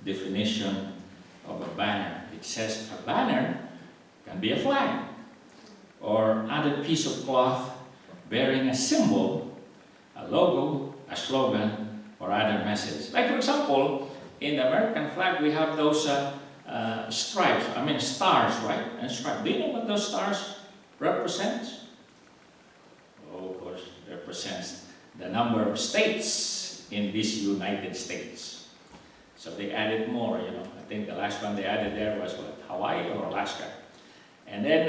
definition of a banner. It says a banner can be a flag or other piece of cloth bearing a symbol, a logo, a slogan, or other message. Like for example, in the American flag we have those stripes, stars, right? And stripes. Do you know what those stars represent? Oh, of course, it represents the number of states in this United States. So they added more, I think the last one they added there was what, Hawaii or Alaska. And then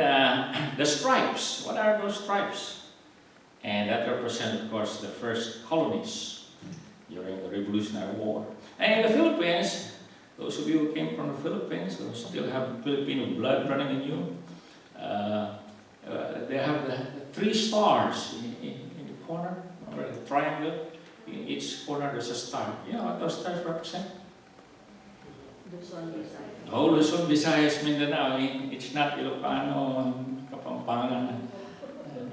the stripes. What are those stripes? And that represents, of course, the first colonies during the Revolutionary War. And in the Philippines, those of you who came from the Philippines, who still have Filipino blood running in you, they have the 3 stars in the corner, or the triangle. In each corner there's a star. You know what those stars represent? Luzon, Visayas. Oh, Luzon, Visayas, Mindanao. It's not Ilocano, Kapampangan,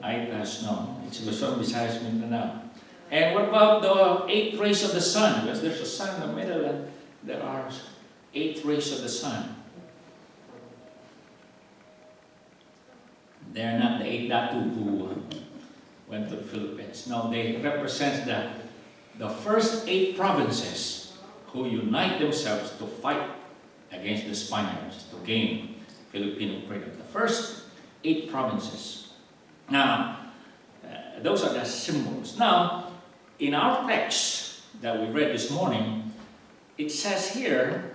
Aitas, no. It's Luzon, Visayas, Mindanao. And what about the 8 rays of the sun? Because there's a sun in the middle and there are 8 rays of the sun. They're not the 8.2 who went to the Philippines. No, they represent the first 8 provinces who unite themselves to fight against the Spaniards to gain Filipino freedom. The first 8 provinces. Now, those are the symbols. Now, in our text that we read this morning, it says here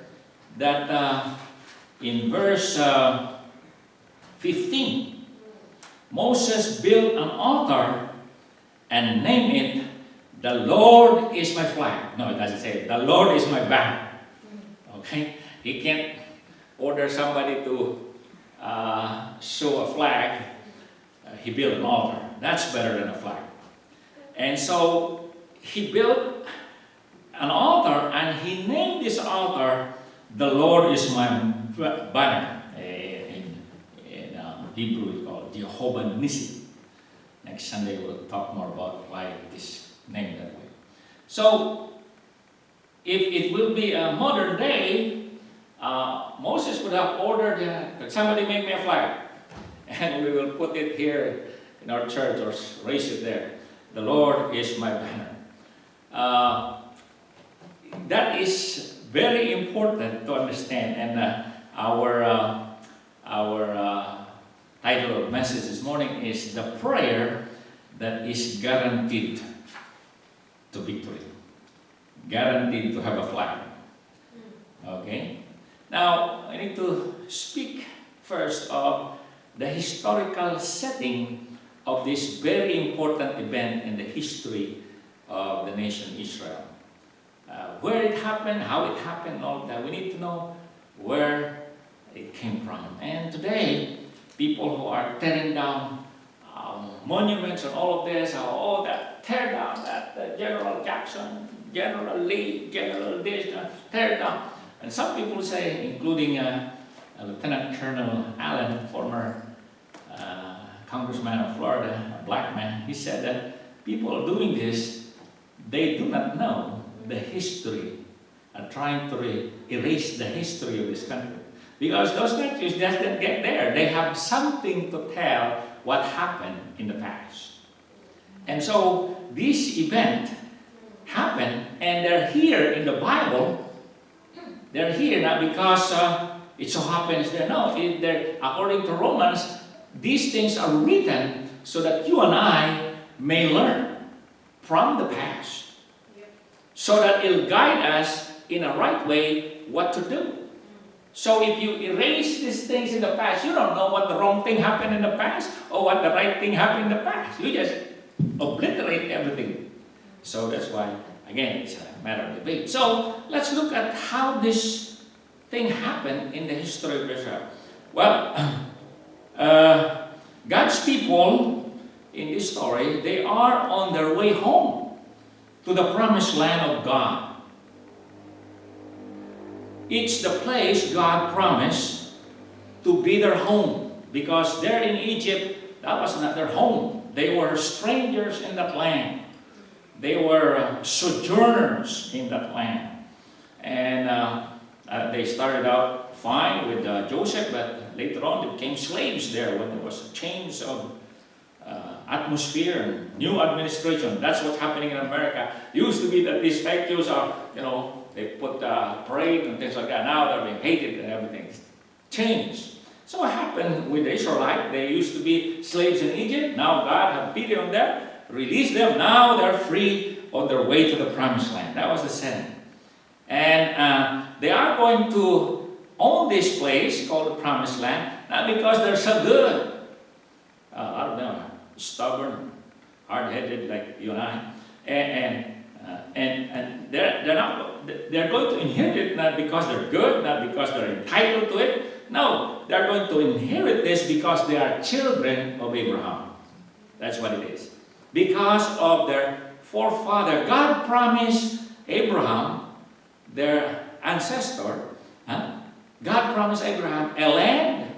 that in verse 15, Moses built an altar and named it, "The Lord is my flag." No, it doesn't say, "The Lord is my banner." Okay? He can't order somebody to show a flag. He built an altar. That's better than a flag. And so he built an altar and he named this altar, "The Lord is my banner." In Hebrew it's called Jehovah Nissi. Next Sunday we'll talk more about why it is named that way. So if it will be a modern day, Moses would have ordered that somebody make me a flag. And we will put it here in our church or raise it there. "The Lord is my banner." That is very important to understand. And our title of message this morning is "The Prayer That is Guaranteed to Victory." Guaranteed to have a flag. Okay? Now, I need to speak first of the historical setting of this very important event in the history of the nation Israel. Where it happened, how it happened, all that. We need to know where it came from. And today, people who are tearing down monuments and all of this, tear down that General Jackson, General Lee, General this, tear down. And some people say, including Lieutenant Colonel Allen, former congressman of Florida, a black man, he said that people doing this, they do not know the history, are trying to erase the history of this country. Because those countries just didn't get there. They have something to tell what happened in the past. And so this event happened, and they're here in the Bible. They're here not because it so happens they're no. According to Romans, these things are written so that you and I may learn from the past. So that it'll guide us in a right way what to do. So if you erase these things in the past, you don't know what the wrong thing happened in the past or what the right thing happened in the past. You just obliterate everything. So that's why, again, it's a matter of debate. So let's look at how this thing happened in the history of Israel. Well, God's people in this story, they are on their way home to the promised land of God. It's the place God promised to be their home, because there in Egypt, that was not their home. They were strangers in that land. They were sojourners in that land. And they started out fine with Joseph, but later on they became slaves there when there was a change of atmosphere and new administration. That's what's happening in America. It used to be that these fake Jews are, they put parade and things like that. Now they're being hated and everything. Changed. So what happened with the Israelites? They used to be slaves in Egypt. Now God had pity on them, released them. Now they're free on their way to the promised land. That was the setting. And they are going to own this place called the promised land, not because they're so good. I don't know, stubborn, hard-headed like you and I. And they're going to inherit it not because they're good, not because they're entitled to it. No, they're going to inherit this because they are children of Abraham. That's what it is. Because of their forefather. God promised Abraham, their ancestor, God promised Abraham a land,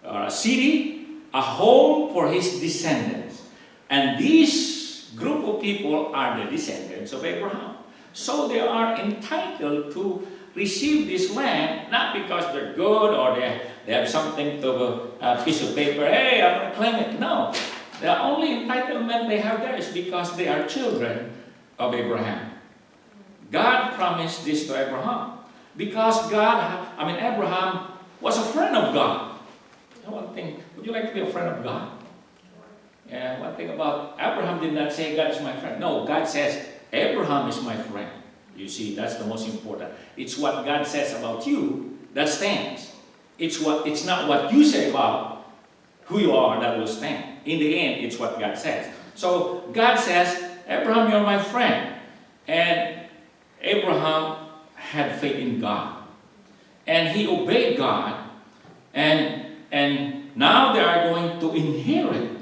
or a city, a home for his descendants. And these group of people are the descendants of Abraham. So they are entitled to receive this land, not because they're good or they have something to a piece of paper, hey, I'm going to claim it. No. The only entitlement they have there is because they are children of Abraham. God promised this to Abraham because Abraham was a friend of God. One thing, would you like to be a friend of God? Yeah, one thing about Abraham did not say God is my friend. No, God says Abraham is my friend. You see, that's the most important. It's what God says about you that stands. It's not what you say about who you are that will stand. In the end, it's what God says. So God says, Abraham, you're my friend. And Abraham had faith in God. And he obeyed God. And now they are going to inherit.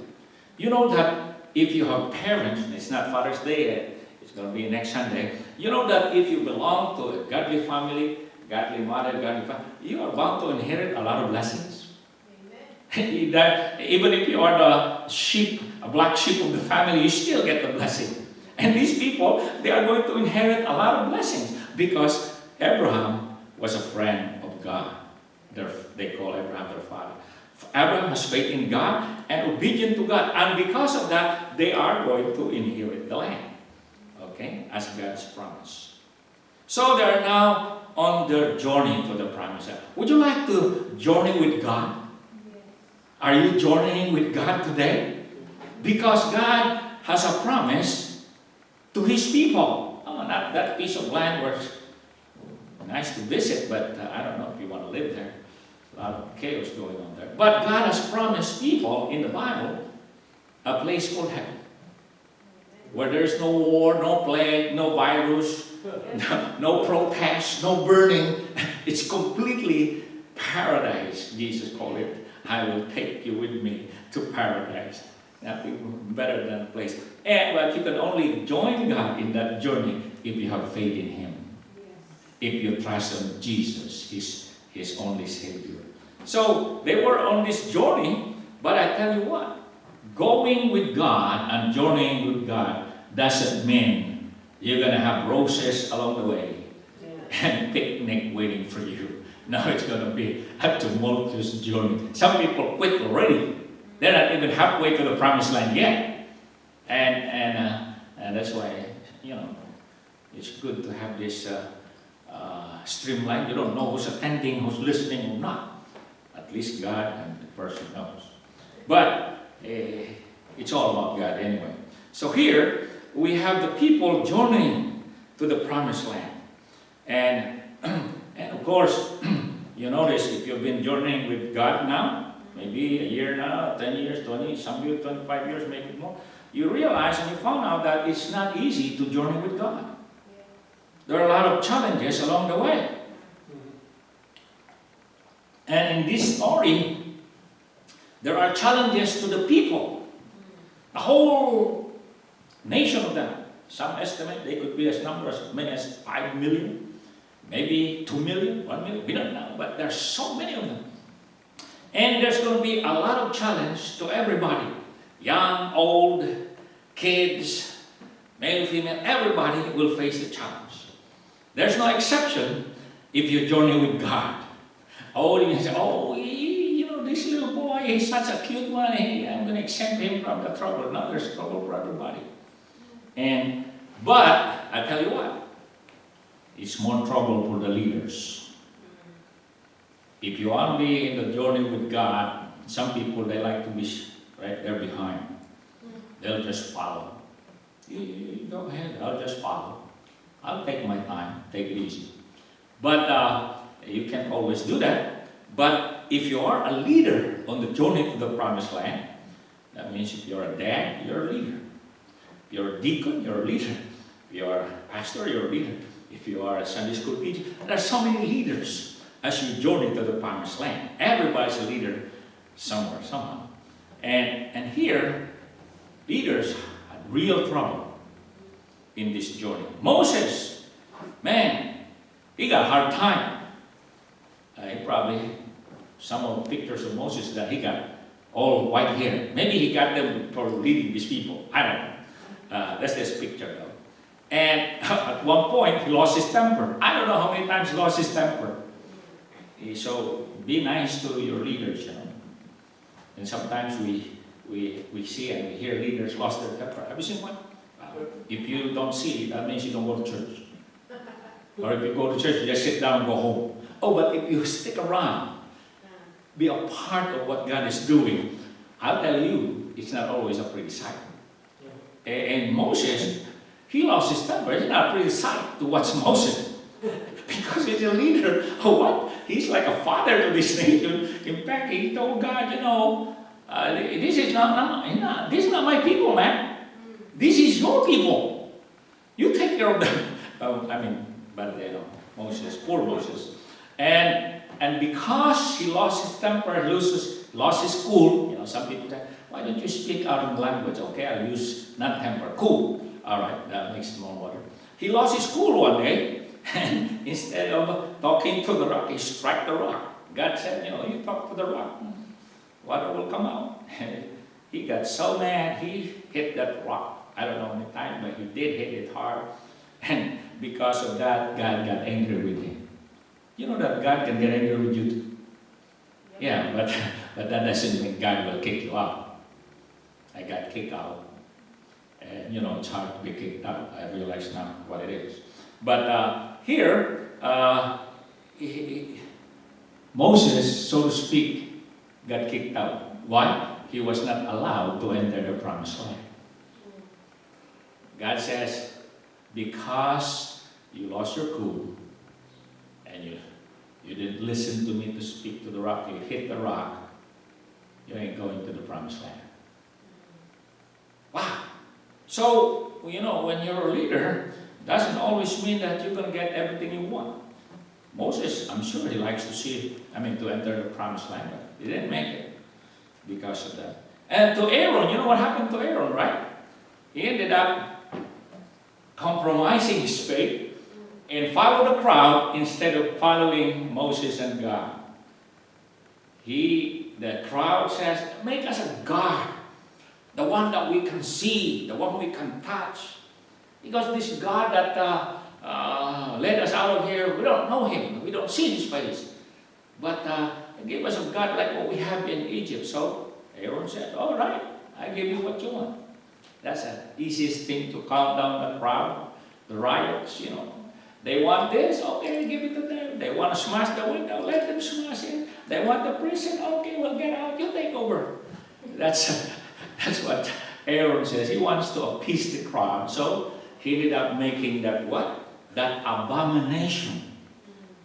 You know that if you have parents, it's not Father's Day yet, it's going to be next Sunday. You know that if you belong to a godly family, godly mother, godly father, you are bound to inherit a lot of blessings. That even if you are the sheep, a black sheep of the family, you still get the blessing. And these people, they are going to inherit a lot of blessings because Abraham was a friend of God. They call Abraham their father. Abraham has faith in God and obedient to God. And because of that, they are going to inherit the land. Okay? As God's promise. So they are now on their journey to the promised land. Would you like to journey with God? Are you journeying with God today? Because God has a promise to His people. Oh, not that piece of land where it's nice to visit, but I don't know if you want to live there. A lot of chaos going on there. But God has promised people in the Bible a place called heaven. Where there's no war, no plague, no virus, no protest, no burning. It's completely paradise, Jesus called it. I will take you with me to paradise. Nothing better than a place. But you can only join God in that journey if you have faith in Him. If you trust on Jesus, His only Savior. So they were on this journey, but I tell you what, going with God and journeying with God doesn't mean you're going to have roses along the way and picnic waiting for you. No, it's going to be a tumultuous journey. Some people quit already. They're not even halfway to the promised land yet. And that's why, it's good to have this streamline. You don't know who's attending, who's listening or not. At least God and the person knows. But it's all about God anyway. So here we have the people journeying to the promised land. And of course, you notice if you've been journeying with God now, maybe a year now, 10 years, 20, some of you 25 years, maybe more, you realize and you found out that it's not easy to journey with God. There are a lot of challenges along the way. And in this story, there are challenges to the people. The whole nation of them. Some estimate they could be as many as 5 million. Maybe 2 million, 1 million, we don't know, but there's so many of them. And there's going to be a lot of challenge to everybody. Young, old, kids, male, female, everybody will face the challenge. There's no exception. if you journey with God. Oh, you say, oh, this little boy, he's such a cute one, I'm going to exempt him from the trouble. No, there's trouble for everybody. But, I tell you what, it's more trouble for the leaders. If you want to be in the journey with God, some people, they like to be right there behind. They'll just follow. You go ahead, I'll just follow. I'll take my time, take it easy. But you can't always do that. But if you are a leader on the journey to the promised land, that means if you're a dad, you're a leader. If you're a deacon, you're a leader. If you're a pastor, you're a leader. If you are a Sunday school teacher, there are so many leaders as you journey to the promised land. Everybody's a leader somewhere, somehow. And here, leaders had real trouble in this journey. Moses, man, he got a hard time. Some of the pictures of Moses that he got all white hair. Maybe he got them for leading these people. I don't know. That's this picture though. And at one point, he lost his temper. I don't know how many times he lost his temper. So be nice to your leaders, And sometimes we see and we hear leaders lost their temper. Have you seen one? If you don't see it, that means you don't go to church. Or if you go to church, you just sit down and go home. Oh, but if you stick around, be a part of what God is doing, I'll tell you, it's not always a pretty sight. And Moses, he lost his temper. It's not a pretty sight to watch Moses. Because he's a leader. Oh, what? He's like a father to this nation. In fact, he told God, this is not my people, man. This is your people. You take care of them. Moses, poor Moses. And because he lost his temper, lost his cool, some people say, why don't you speak out in language? Okay, I'll use not temper, cool. All right, that makes it more water. He lost his cool one day, and instead of talking to the rock, he struck the rock. God said, you talk to the rock, water will come out. He got so mad, he hit that rock. I don't know how many times, but he did hit it hard. And because of that, God got angry with him. You know that God can get angry with you too? Yeah, but that doesn't mean God will kick you out. I got kicked out. And it's hard to be kicked out. I realize now what it is. But here, Moses, so to speak, got kicked out. Why? He was not allowed to enter the promised land. God says, because you lost your cool, and you didn't listen to me to speak to the rock, you hit the rock, you ain't going to the promised land. Wow. So, when you're a leader, doesn't always mean that you're going to get everything you want. Moses, I'm sure he likes to enter the promised land, but he didn't make it because of that. And to Aaron, you know what happened to Aaron, right? He ended up compromising his faith and follow the crowd instead of following Moses and God. The crowd says, make us a God, the one that we can see, the one we can touch. Because this God that led us out of here, we don't know him, we don't see his face. But give us a God like what we have in Egypt. So Aaron said, all right, I give you what you want. That's the easiest thing to calm down the crowd, the riots, They want this, okay, give it to them. They want to smash the window, let them smash it. They want the prison, okay, well get out, you take over. That's what Aaron says. He wants to appease the crowd. So he ended up making that what? That abomination.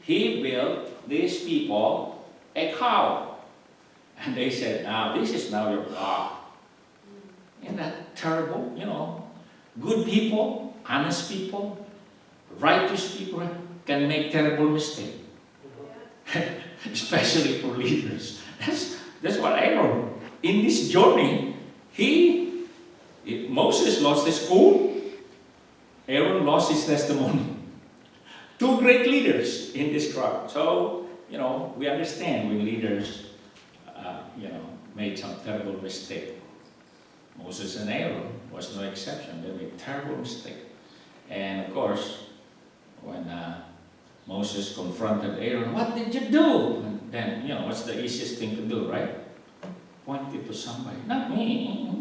He built these people a cow. And they said, now this is now your God. Isn't that terrible? Good people, honest people, righteous people can make terrible mistakes. Especially for leaders. That's what Aaron, in this journey, Moses lost his cool, Aaron lost his testimony. Two great leaders in this crowd. So, we understand when leaders, made some terrible mistake. Moses and Aaron was no exception. They made terrible mistake. And of course, when Moses confronted Aaron, what did you do? And then, what's the easiest thing to do, right? Point it to somebody. Not me.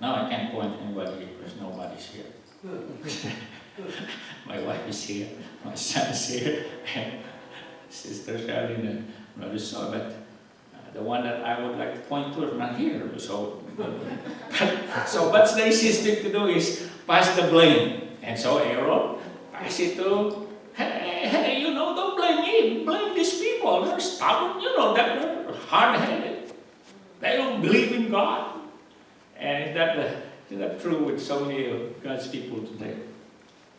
Now I can't point anybody here because nobody's here. My wife is here, my son is here, and Sister Charlene and Brother Saul, but the one that I would like to point to is not here. So what's the easiest thing to do is pass the blame. And so Aaron, pass it to, hey, don't blame me, blame these people. They're stubborn, they're hard-headed. They don't believe in God. And is that true with so many of God's people today?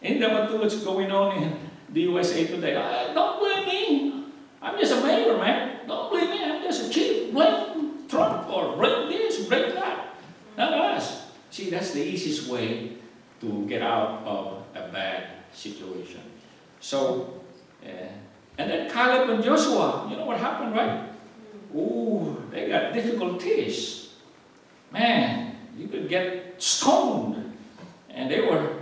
Isn't that what's going on in the USA today? Don't blame me. I'm just a mayor, man. Don't blame me. I'm just a chief. Blame Trump or blame this, blame that. Not us. See, that's the easiest way to get out of a bad situation. So, and then Caleb and Joshua, you know what happened, right? Ooh, they got difficulties. Man, you could get stoned. And they were